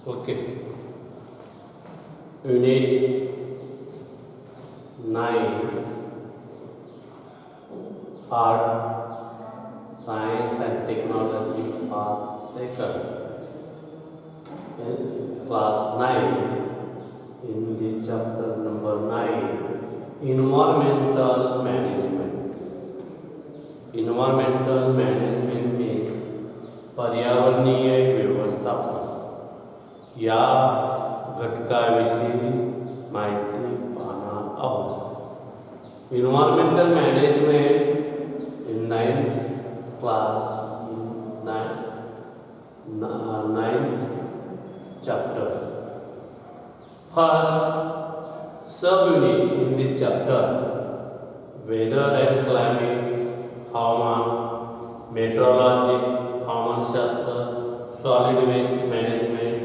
Okay. Unit 9 Art, Science and Technology Part 2 in Class 9 in the chapter number 9 Environmental Management. Environmental Management means पर्यावरणीय व्यवस्थापन. या घटकाविषयी माहिती पाहणार आहोत. Environmental management in 9th class in 9th chapter. First subunit in this chapter, weather and climate, हवामान, meteorology, हवामानशास्त्र, solid waste management,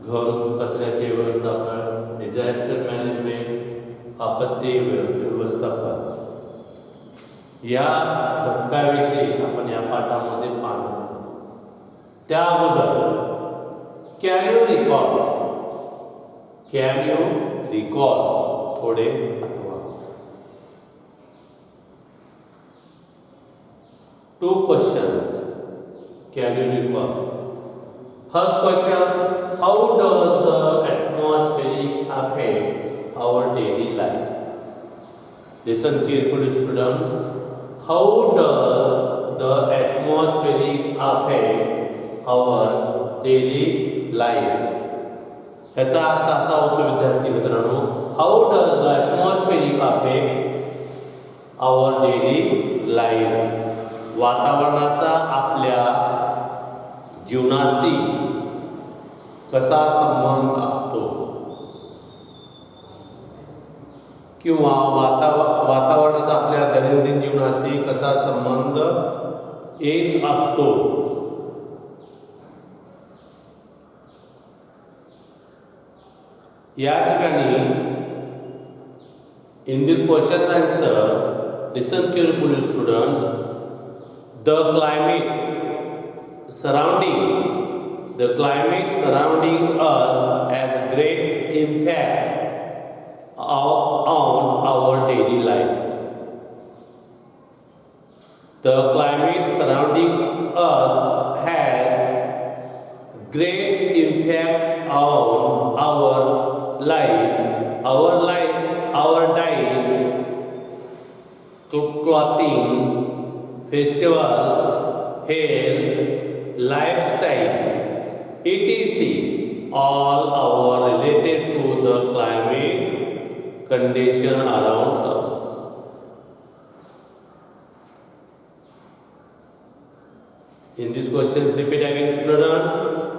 घन कचऱ्याचे व्यवस्थापन, डिझास्टर मॅनेजमेंट, आपत्ती व्यवस्थापन या घटकाविषयी आपण या पाठामध्ये पाहणार आहोत. त्या अगोदर कॅन यू रिकॉल थोडे आठवा. 2 questions. Can you recall? First question, how does the atmosphere affect our daily life? Listen carefully, students. How does the atmosphere affect our daily life? याचा अर्थ असा होतो विद्यार्थी मित्रांनो, how does the atmosphere affect our daily life? वातावरणाचा आपल्या जीवनाशी कसा संबंध असतो किंवा वातावरणाचा आपल्या दैनंदिन जीवनाशी कसा संबंध येत असतो. या ठिकाणी in this question answer listen carefully students. The climate surrounding us has great impact on our daily life. The climate surrounding us has great impact on our diet, clothing, festivals, health, lifestyle, etc. all are related to the climate condition around us. In these questions, repeat again, students.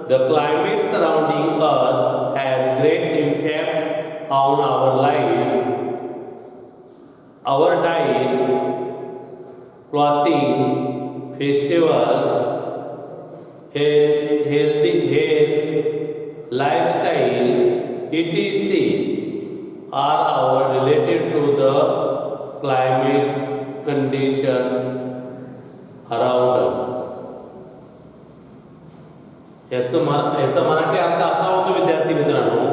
The climate surrounding us has great impact on our life, our diet, clothing, festivals, health, lifestyle, etc. are all related to the climate condition around us. याचा मराठी अर्थ असा होतो विद्यार्थी मित्रांनो,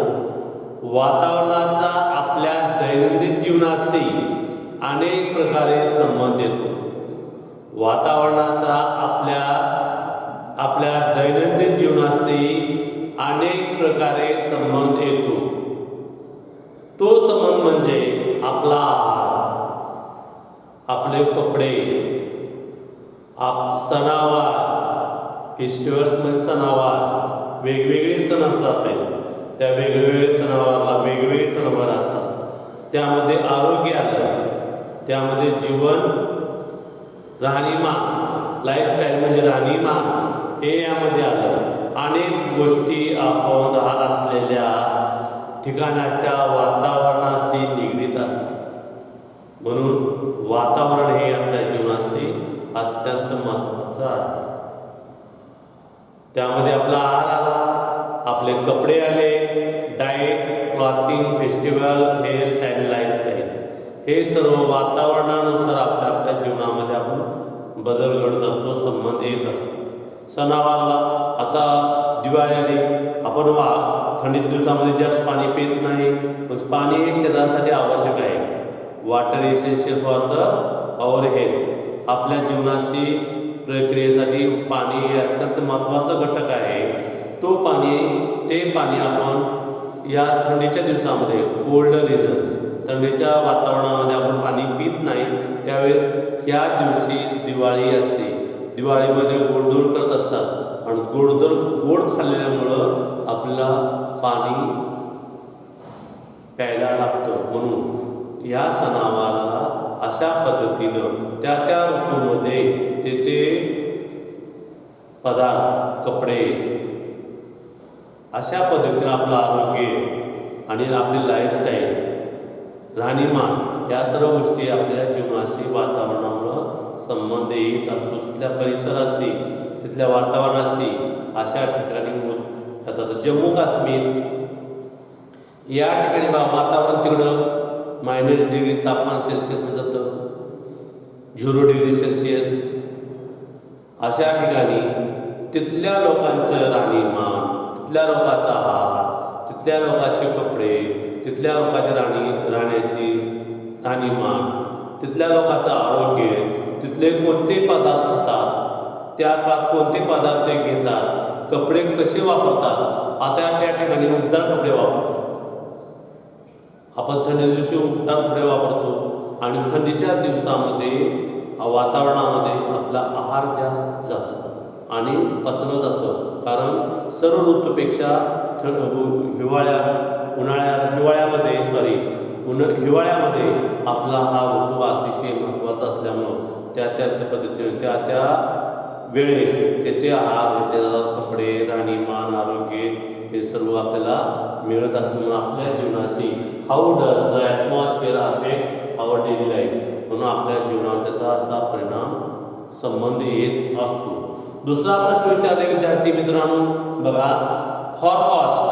वातावरणाचा आपल्या दैनंदिन जीवनाशी अनेक प्रकारे संबंध येतो. वातावरणाचा आपल्या दैनंदिन जीवनाशी अनेक प्रकारे संबंध येतो. तो संबंध म्हणजे आपला आहार, आपले कपडे, सणावार, फेस्टिवल्स म्हणजे सणावार, वेगवेगळे सण असतात पाहिजे. त्या वेगवेगळे सणावारला वेगवेगळे सणवार असतात. त्यामध्ये आरोग्य आलं, त्यामध्ये जीवन, राहणीमान, लाईफस्टाईल म्हणजे राहणीमान हे यामध्ये आलं. अनेक गोष्टी आपण राहत असलेल्या ठिकाणाच्या वातावरणाशी निगडीत असतात. म्हणून वातावरण हे आपल्या जीवनाशी अत्यंत महत्त्वाचं आहे. त्यामध्ये आपला आहार आला, आपले कपडे आले, diet, clothing, festival, health and lifestyle हे सर्व वातावरणानुसार आपल्या जीवनामध्ये आपण बदल घडत असतो, संबंध येत असतो. सणावाराला आता दिवाळी आली, आपण थंडीच्या दिवसामध्ये जास्त पाणी पित नाही, पण पाणी हे शरीरासाठी आवश्यक आहे. Water essential for the our health. आपल्या जीवनाशी प्रक्रियेसाठी पाणी हे अत्यंत महत्त्वाचा घटक आहे. ते पाणी आपण या थंडीच्या दिवसामध्ये कोल्ड रिजन्स, थंडीच्या वातावरणामध्ये आपण पाणी पित नाही. त्यावेळेस या दिवशी दिवाळी असते. दिवाळीमध्ये गोडधोड करत असतात आणि गोड खाल्ल्यामुळं आपल्याला पाणी प्यायला लागतं. म्हणून या सणावाराला अशा पद्धतीनं त्या ऋतूमध्ये ते पदार्थ, कपडे, अशा पद्धतीनं आपलं आरोग्य आणि आपली लाईफस्टाईल, राहणीमान या सर्व गोष्टी आपल्या जीवनाशी, वातावरणामुळं संबंध येत असतो. तिथल्या परिसराशी, तिथल्या वातावरणाशी अशा ठिकाणी होत जातात. जम्मू काश्मीर या ठिकाणी वातावरण तिकडं -डिग्री तापमान सेल्सिअसमध्ये जातं, 0 डिग्री सेल्सिअस. अशा ठिकाणी तिथल्या लोकांचं राहणीमान, तिथल्या लोकांचा आहार, तिथल्या लोकांचे कपडे, तिथल्या लोकांची राहण्याची राहणीमान, तिथल्या लोकांचं आरोग्य, तिथले कोणते पदार्थ खातात, त्या काळात कोणते पदार्थ घेतात, कपडे कसे वापरतात. आता त्या ठिकाणी उबदार कपडे वापरतात. आपण थंडीच्या दिवशी उबदार कपडे वापरतो आणि थंडीच्या दिवसामध्ये वातावरणामध्ये आपला आहार जास्त जातो आणि पचलं जातं. कारण सर्व ऋतूपेक्षा हिवाळ्यामध्ये आपला हा ऋतू अतिशय महत्त्वाचा असल्यामुळं त्या पद्धतीने त्या वेळेस ते आहार घेतले जातात. कपडे, राहणीमान, आरोग्य हे सर्व आपल्याला मिळत असल्यामुळे आपल्या जीवनाशी how does the atmosphere affect our daily life, म्हणून आपल्या जीवनावर त्याचा असा परिणाम संबंध येत असतो. दुसरा प्रश्न विचारले विद्यार्थी मित्रांनो, बघा, forecast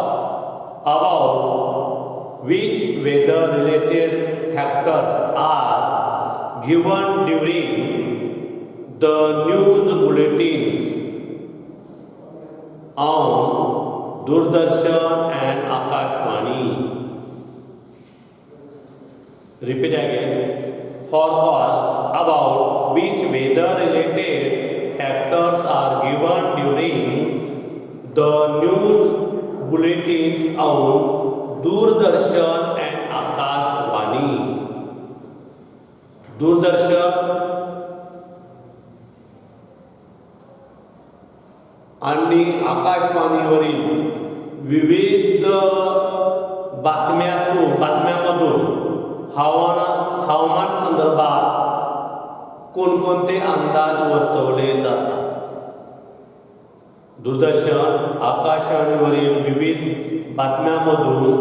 about which weather related factors are given during the news bulletins on Doordarshan and Akashvani. Repeat again. Forecast about which weather related factors are given during the news bulletins on Doordarshan and Akashvani. दूरदर्शन आणि आकाशवाणीवरील विविध बातम्यांमधून हवामान संदर्भात कोणकोणते अंदाज वर्तवले जातात. दूरदर्शन, आकाशवाणीवरील विविध बातम्यांमधून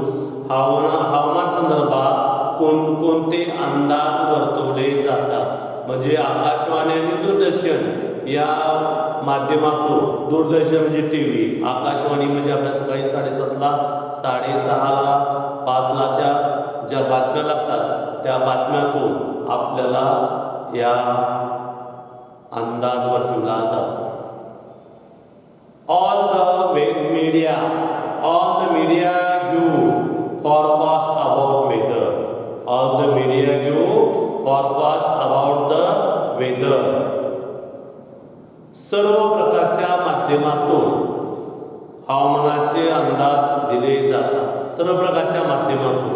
हवामान संदर्भात कोणकोणते अंदाज वर्तवले जातात. म्हणजे आकाशवाणी आणि दूरदर्शन या माध्यमातून, दूरदर्शन म्हणजे TV, आकाशवाणी म्हणजे आपल्या सकाळी 7:30ला, 6:30ला, 5ला अशा ज्या बातम्या लागतात त्या बातम्यातून आपल्याला या अंदाज वर्तवला जातो. All the media give forecast about weather. All the media give forecast about the weather. सर्व प्रकारच्या माध्यमातून हवामानाचे अंदाज दिले जातात. सर्व प्रकारच्या माध्यमातून,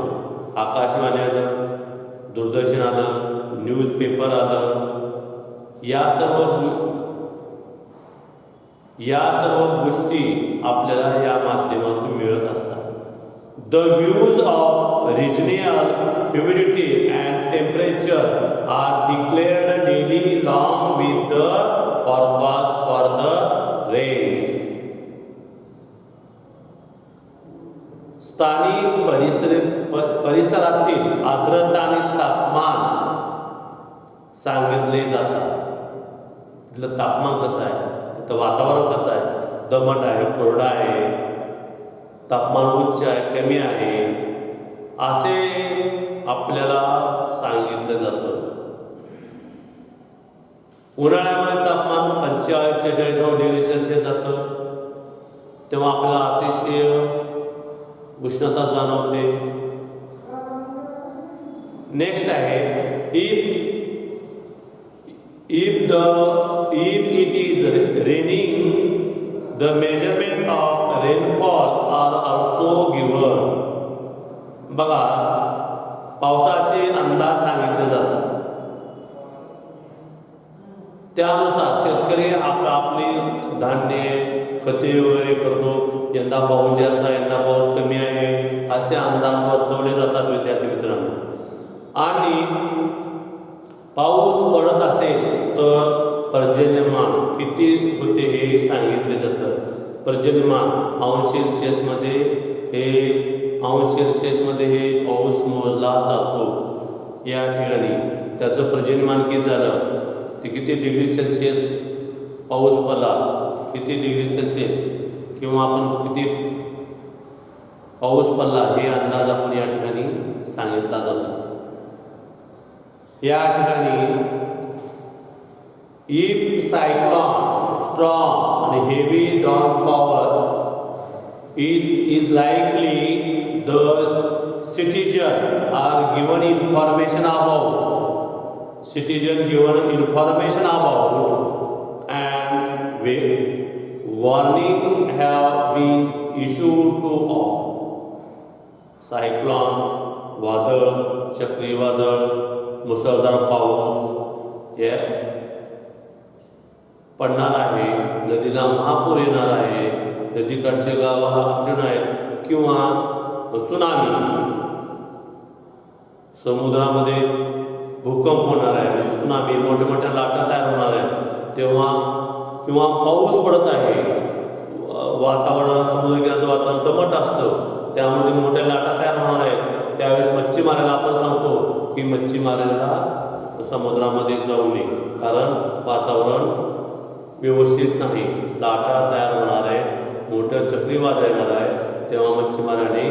आकाशवाणी आलं, दूरदर्शन आलं, न्यूजपेपर आलं, या सर्व गोष्टी आपल्याला या माध्यमातून मिळत असतात. The views of regional humidity and temperature are declared daily long with the forecast for the rains. स्थानिक परिसरातील आर्द्रता आणि तापमान सांगितले जातात. तिथलं तापमान कसं आहे, तिथं वातावरण कसं आहे, दमट आहे, कोरडा आहे, तापमान उच्च आहे, कमी आहे, असे आपल्याला सांगितलं जातं. उन्हाळ्यामध्ये तापमान 45-46 डिग्री सेल्सिअस जातं, तेव्हा आपल्याला अतिशय उष्णता जाणवते. नेक्स्ट आहे if it is raining, the measurement of rainfall are also given. बघा, पावसाचे अंदाज सांगितले जातात. त्यानुसार शेतकरी आपली धान्य खते वगैरे करतो. यंदा पाऊस जास्त आहे, यंदा पाऊस कमी आहे, असे अंदाज वर्तवले जातात विद्यार्थी मित्रांनो. आणि पाऊस पडत असेल तर पर्जन्यमान किती होते हे सांगितले जातं. पर्जन्यमान अंश सेल्सिअसमध्ये हे पाऊस मोजला जातो. या ठिकाणी त्याचं पर्जन्यमान किती झालं, ते किती डिग्री सेल्सिअस पाऊस पडला, किती डिग्री सेल्सिअस किंवा आपण किती पाऊस पडला हे अंदाज आपण या ठिकाणी सांगितला जातो. या ठिकाणी इफ सायक्लॉन स्ट्रॉंग आणि heavy downpour is likely the citizen are given information about and warning have been issued to all. Cyclone, वादळ, चक्रीवादळ, मुसळधार पाऊस हे पडणार आहे, नदीला महापूर येणार आहे, नदीकडचे गाव आढळून आहेत, किंवा सुनामी, समुद्रामध्ये भूकंप होणार आहे, म्हणजे सुनामी, मोठ्या मोठ्या लाटा तयार होणार आहेत तेव्हा, किंवा पाऊस पडत आहे, वातावरण समुद्रकिनाऱ्याचं वातावरण दमट असतं, त्यामध्ये मोठ्या लाटा तयार होणार आहेत, त्यावेळेस मच्छीमाराला आपण सांगतो की मच्छीमाराला समुद्रामध्ये जाऊ नये, कारण वातावरण व्यवस्थित नाही, लाटा तयार होणार आहे, मोठं चक्रीवादळ येणार आहे, तेव्हा मच्छीमाराने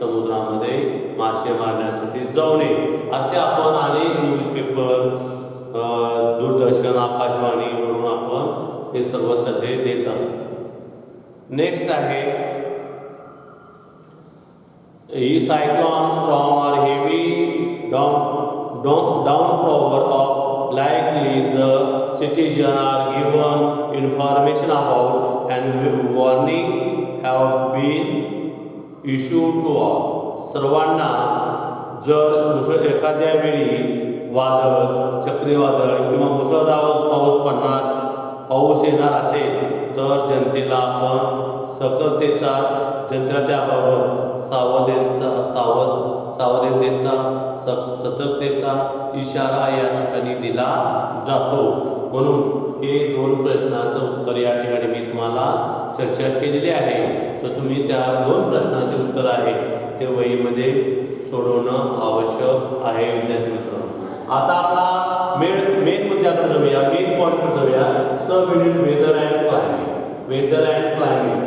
समुद्रामध्ये मासे मारण्यासाठी जाऊ नये. असे आपण अनेक न्यूजपेपर, दूरदर्शन, आकाशवाणीवरून आपण हे सर्व सल्ले देत असतो. नेक्स्ट आहे ही सायक्लॉन स्ट्रॉंग और heavy downpour of likely the citizens are given information about and warning have been issued to all. सर्वांना जर एखाद्या वेळी वादळ, चक्रीवादळ किंवा मुसळधार पाऊस येणार असेल तर जनतेला आपण जनतेला त्याबाबत सावधतेचा सतर्कतेचा इशारा या ठिकाणी दिला जातो. म्हणून हे 2 प्रश्नाचं उत्तर या ठिकाणी मी तुम्हाला चर्चा केलेली आहे. तर तुम्ही त्या 2 प्रश्नाचे उत्तर आहे ते वहीमध्ये सोडवणं आवश्यक आहे विद्यार्थी मित्रांनो. आता आपला मेन मुद्द्याकडे जाऊया, मेन पॉईंटकडे जाऊया. Subunit weather and climate.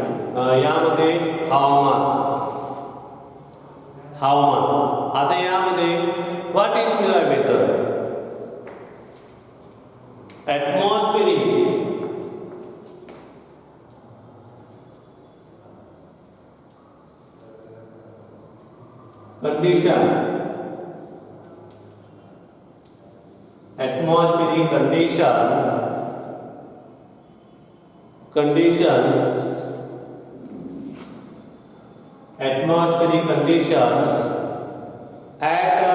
यामध्ये हवामान. आता यामध्ये what is weather? Atmospheric condition, atmospheric conditions at a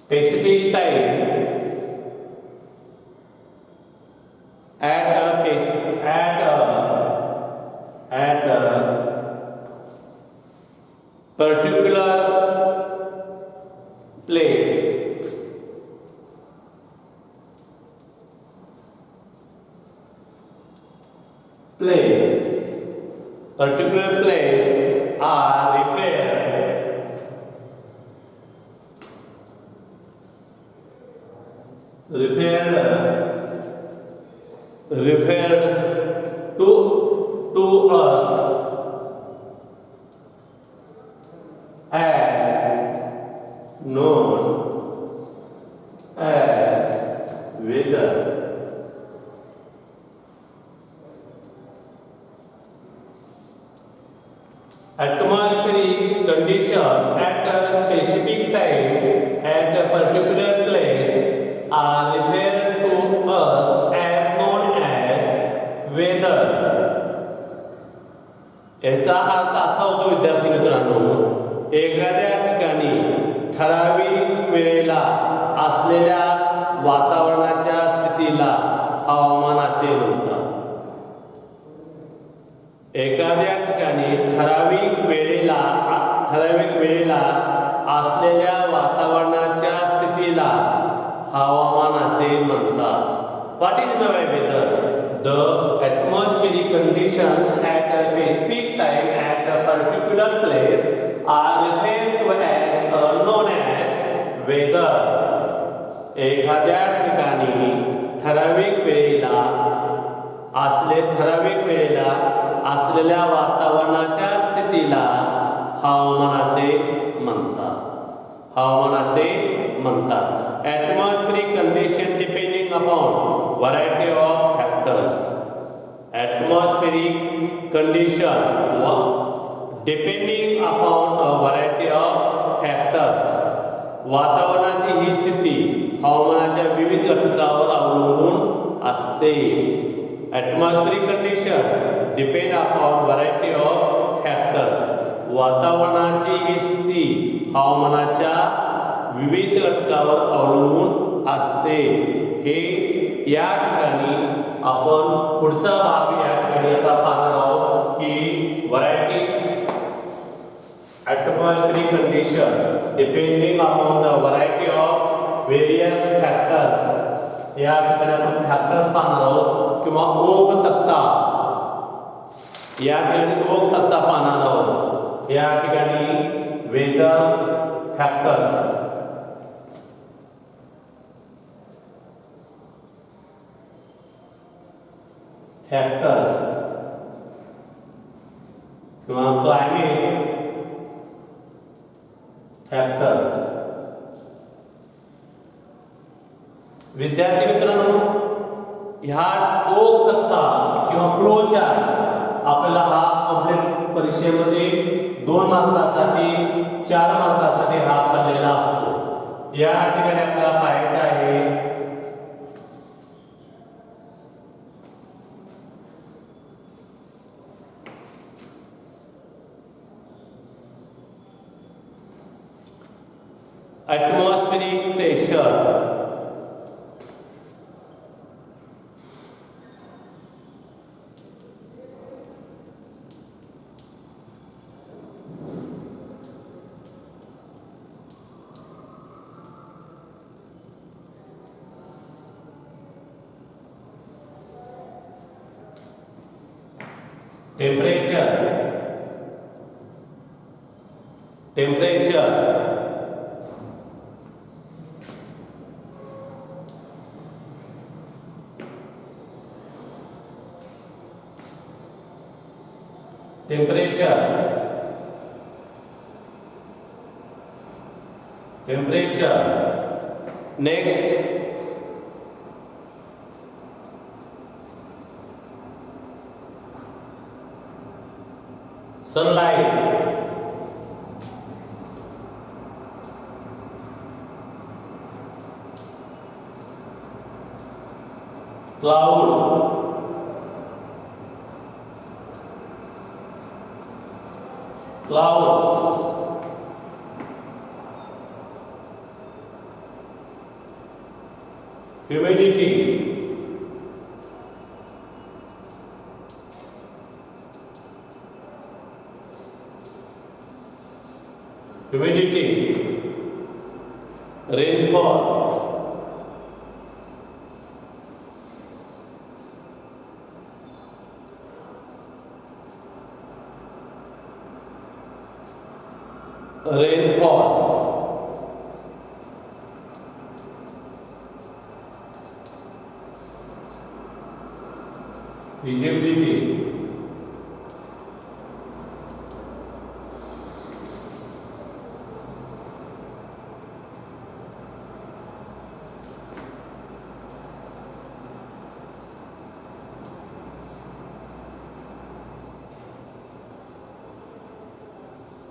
specific time at a particular place. Particular place are referred to us as known as weather. Atmospheric condition at a specific time at a particular place are referred to us as known as weather. याचा अर्थ असा होतो विद्यार्थी मित्रांनो, एखाद्या ठिकाणी ठराविक वेळेला असलेल्या वातावरणाच्या स्थितीला हवामान असे म्हणतात. एखाद्या ठिकाणी ठराविक वेळेला असलेल्या वातावरणाच्या स्थितीला हवामान असे म्हणतात. What is the weather? The atmospheric conditions at a specific time at a particular place are referred to as known as weather. एखाद्या ठिकाणी ठराविक वेळेला असलेल्या वातावरणाच्या स्थितीला हवामान असे म्हणतात. Atmospheric condition depending upon variety of factors. Atmospheric condition depending upon a variety of factors. वातावरणाची ही स्थिती हवामानाच्या विविध घटकांवर अवलंबून असते. Atmospheric condition depend upon variety of factors. वातावरणाची ही स्थिती हवामानाच्या विविध घटकांवर अवलंबून असते. हे या ठिकाणी आपण पुढचा भाग या ठिकाणी आता पाहणार आहोत की variety atmospheric condition depending upon the variety of various factors. या ठिकाणी आपण फॅक्टर्स पाहणार आहोत किंवा ओघ तक्ता पाहणार आहोत. या ठिकाणी वेदर फॅक्टर्स किंवा क्लायमेट फॅक्टर्स. विद्यार्थी मित्रांनो, ह्या ओघ तक्ता किंवा फ्लो चार्ट आपल्याला हा कंप्लीट परीक्षेमध्ये 2 मार्कासाठी 4 मार्कासाठी हा पडलेला असतो. या ठिकाणी आपल्याला पाहायचं आहे atmospheric pressure. Temperature. Next, sunlight. Clouds. Humidity. Rainfall. Visibility.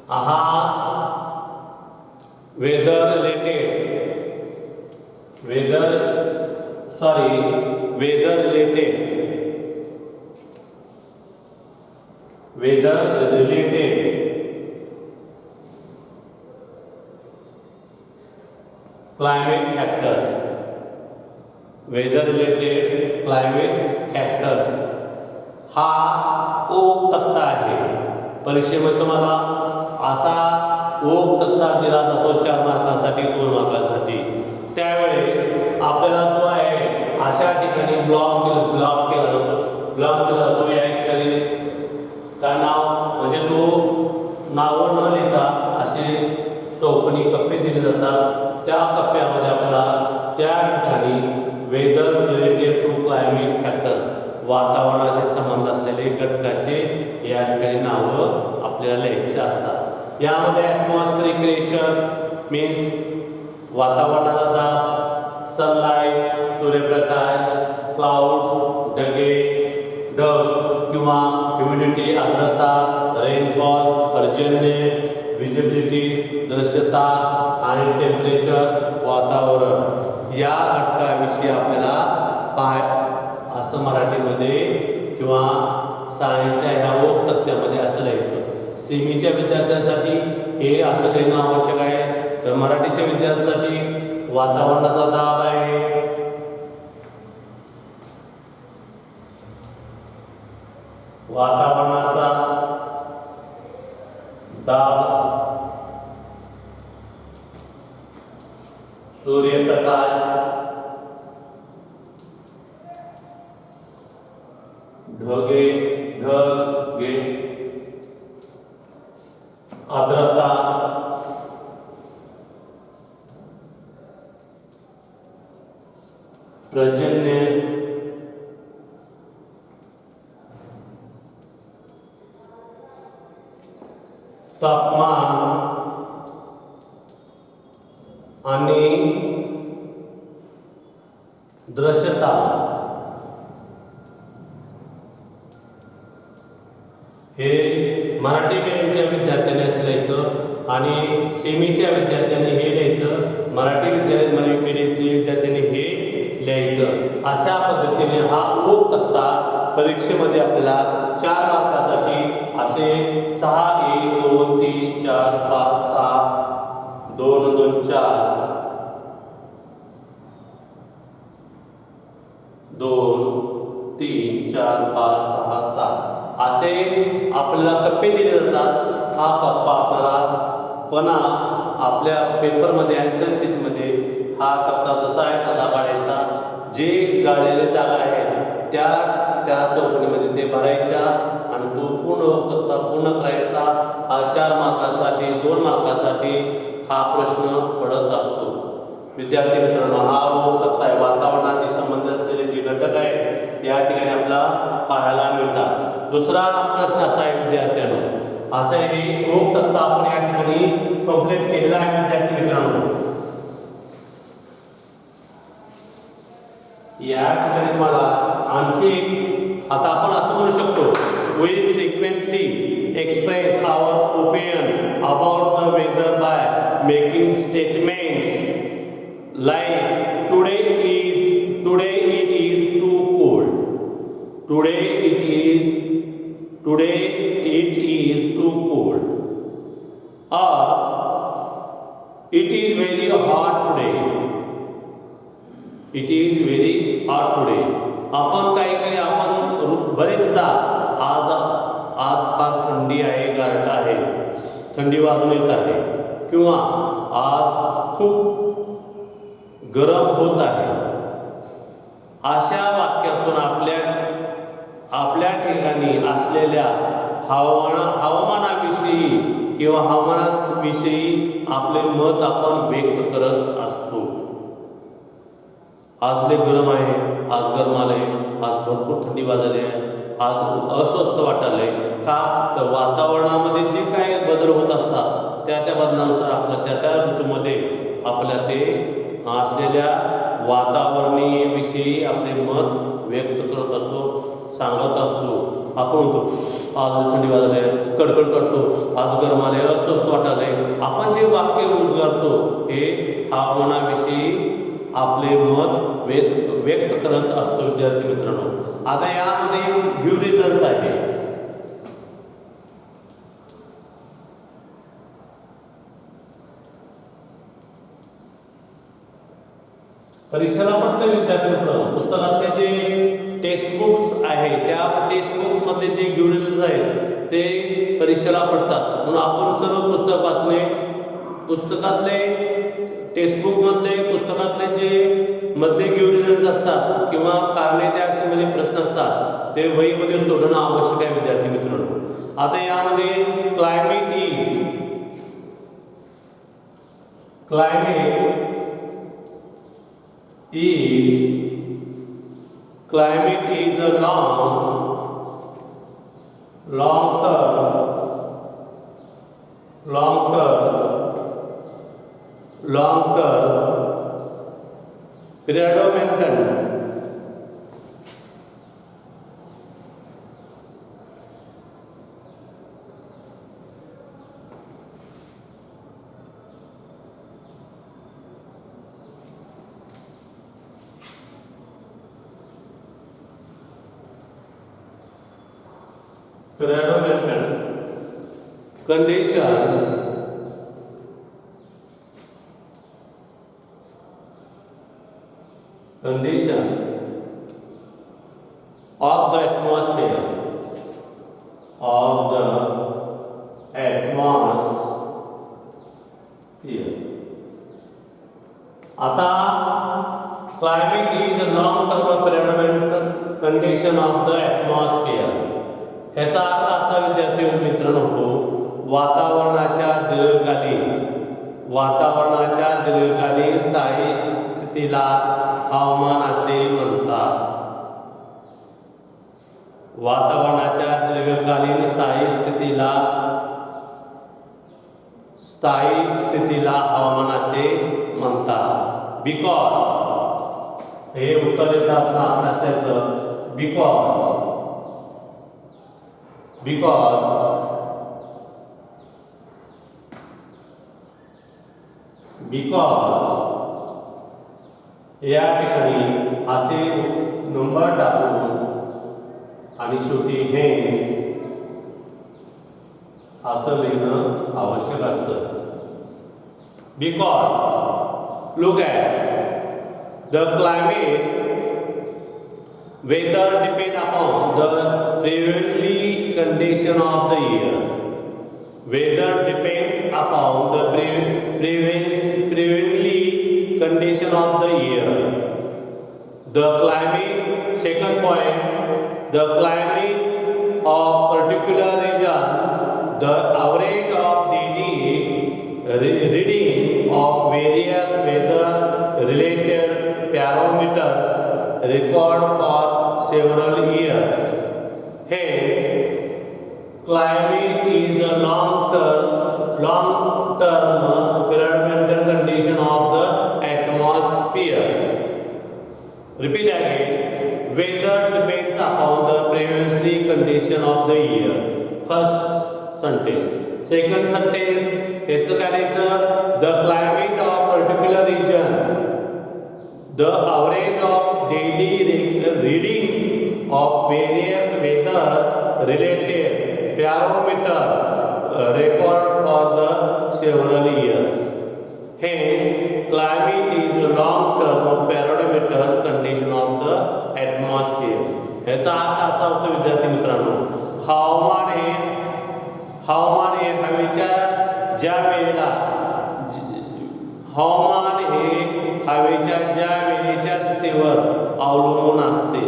हा वेदर रिलेटेड क्लायमेट फॅक्टर्स हा ओक तक्ता आहे. परीक्षेमध्ये तुम्हाला असा ओक तक्ता दिला जातो 4 मार्कासाठी 2 मार्कासाठी. त्यावेळेस आपल्याला जो आहे अशा ठिकाणी ब्लॉक केला जातो. या ठिकाणी काय नाव म्हणजे तो नावं न लिहिता असे चौकोनी कप्पे दिले जातात. त्या कप्प्यामध्ये आपल्याला त्या ठिकाणी weather related to climate factor वातावरणाशी संबंध असलेले घटकाचे या ठिकाणी नावं आपल्याला लिहायचे असतात. यामध्ये ॲटमॉस्फेरिक प्रेशर मीन्स वातावरणाचा दाब, सनलाईट सूर्यप्रकाश, क्लाउड्स ढग किंवा ह्युमिडिटी आर्द्रता, रेनफॉल पर्जन्य, विजिबिलिटी दृश्यता आणि टेम्परेचर वातावरण या घटकाविषयी आपल्याला असं मराठीमध्ये किंवा सायन्सच्या ह्या ओक तक्त्यामध्ये असं लिहायचं. सेमीच्या विद्यार्थ्यांसाठी हे असं लिहिणं आवश्यक आहे. तर मराठीच्या विद्यार्थ्यांसाठी वातावरणाचा दाब आहे, सूर्यप्रकाश, ढगे आर्द्रता, पर्जन्य, तापमान आणि दृश्यता हे मराठी मीडियमच्या विद्यार्थ्यांनी असं लिहायचं आणि सेमीच्या विद्यार्थ्यांनी हे लिहायचं. मराठी मीडियमच्या विद्यार्थ्यांनी हे लिहायचं. अशा पद्धतीने हा ओक तक्ता परीक्षेमध्ये आपल्याला 4 मार्कासाठी असे 6 1 2 3 4 5 6 2 2 4 2 3 4 5 6 7 असे आपल्याला कप्पे दिले जातात. हा कप्पा आपल्याला पुन्हा आपल्या पेपरमध्ये आन्सर शीटमध्ये हा तक्ता जसा आहे तसा काढायचा. जे गाळलेले जागा आहेत त्या चौकणीमध्ये ते भरायच्या आणि तो पूर्ण तक्ता पूर्ण करायचा. हा 4 मार्कासाठी 2 मार्कासाठी हा प्रश्न पडत असतो. विद्यार्थी मित्रांनो, हा तक्ता आहे वातावरणाशी संबंध असलेले जे घटक आहेत या ठिकाणी आपल्याला पाहायला मिळतात. दुसरा प्रश्न असा आहे विद्यार्थ्यांनो, असा हे ओक तक्ता आपण या ठिकाणी कंप्लीट केलेला आहे. विद्यार्थी मित्रांनो, या ठिकाणी तुम्हाला आणखी आता आपण असं म्हणू शकतो, we frequently express our opinion about the weather by making statements like today it is too cold, today it is too cold, or it is very hot today, it is very hot today. आपण काही आपण बरेचदा आज फार थंडी आहे, गारठ आहे, थंडी वाजून येत आहे किंवा आज खूप गरम होत आहे. अशा वाक्यातून आपल्या ठिकाणी असलेल्या हवामानाविषयी किंवा हवामानाविषयी आपले मत आपण व्यक्त करत असतो. आज लय गरम आहे, आज गरम आलंय, आज भरपूर थंडी वाजली आहे, आज अस्वस्थ वाटायलंय. का तर वातावरणामध्ये जे काय बदल होत असतात त्या बदलानुसार आपल्या त्या ऋतूमध्ये आपल्या ते असलेल्या वातावरणीयविषयी आपले मत व्यक्त करत असतो, सांगत असतो. आपण म्हणतो आज थंडी वाजले, कडकड करतो, आज गरम आले, अस्वस्थ वाटायला. आपण जे वाक्य उद्गारतो हे हवामानाविषयी आपले मत व्यक्त करत असतो विद्यार्थी मित्रांनो. आता यामध्ये गिव्ह रिझन्स आहे. परीक्षेला पडते विद्यार्थी मित्रांनो. पुस्तकातले जे टेक्स्ट बुक्स आहे त्या टेक्स्ट बुक्स मधले जे गिव्ह रिझन्स आहेत ते परीक्षेला पडतात. म्हणून आपण सर्व पुस्तक वाचणे, पुस्तकातले टेक्स्टबुक मधले पुस्तकातले जे मधले गिव्ह रिझन्स असतात किंवा कारणे त्या मध्ये प्रश्न असतात ते वहीमध्ये सोडवणं आवश्यक आहे विद्यार्थी मित्रांनो. आता यामध्ये climate is a long term predominant conditions of the atmosphere आता climate is a long term predominant condition of the atmosphere. ह्याचा अर्थ असा विद्यार्थी मित्रांनो होतो वातावरणाच्या दीर्घकालीन स्थायी स्थितीला हवामान असे म्हणतात. वातावरणाच्या दीर्घकालीन स्थायी स्थितीला हवामान असे म्हणतात. बिकॉज हे उत्तर येत असल्याचं बिकॉज या ठिकाणी असे नंबर टाकून आणि शेवटी हेन्स असं लिहिणं आवश्यक असतं. Because look at the climate weather depend upon the prevailing condition of the year. Weather depends upon the prevailing condition of the year. The climate, second point, the climate of particular region, the average of daily reading of various weather related parameters record for several years. Hence, climate is a long term predominant condition of the atmosphere. Repeat again. Weather depends upon the prevailing condition of the year. First sentence. Second sentence. It's the climate of particular region. The average of daily readings of various weather related parameter record for the several years. Hence, climate is a long-term parameter condition of the atmosphere. ह्याचा अर्थ असा होतो विद्यार्थी मित्रांनो, हवामान हे हवेच्या ज्या वेळेला स्थितीवर अवलंबून असते.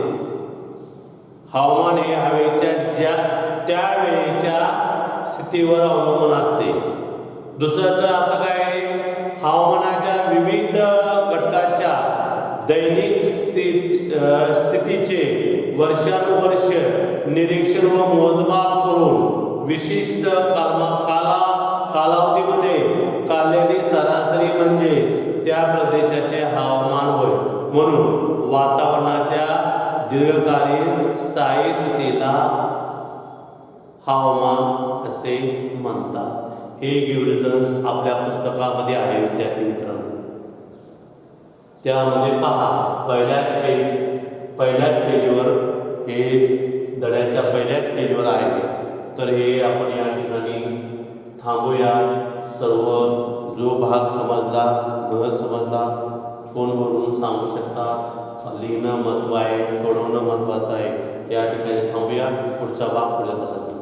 हवामान हे हवेच्या त्या वेळेच्या स्थितीवर अवलंबून असते. दुसऱ्याचा अर्थ काय? हवामानाच्या विविध घटकाच्या दैनिक स्थितीचे वर्षानुवर्ष निरीक्षण व मोजमाप करून विशिष्ट कालावधीमध्ये काढलेली सरासरी म्हणजे त्या प्रदेशाचे हवामान होय. म्हणून वातावरणाच्या दीर्घकालीन स्थायी स्थितीला हवामान असे म्हणतात. हे गिव्हरेजन्स आपल्या पुस्तकामध्ये आहे विद्यार्थी मित्रांनो. त्यामध्ये पहा पहिल्याच पेजवर हे धड्याच्या पहिल्याच पेजवर आहे. तर हे आपण या ठिकाणी थांबूया. सर्व जो भाग समजला न समजला फोनवरून सांगू शकता. लिहिणं महत्त्व आहे, सोडवणं महत्त्वाचं आहे. या ठिकाणी थांबूया. पुढचा भाग पुढे तासात.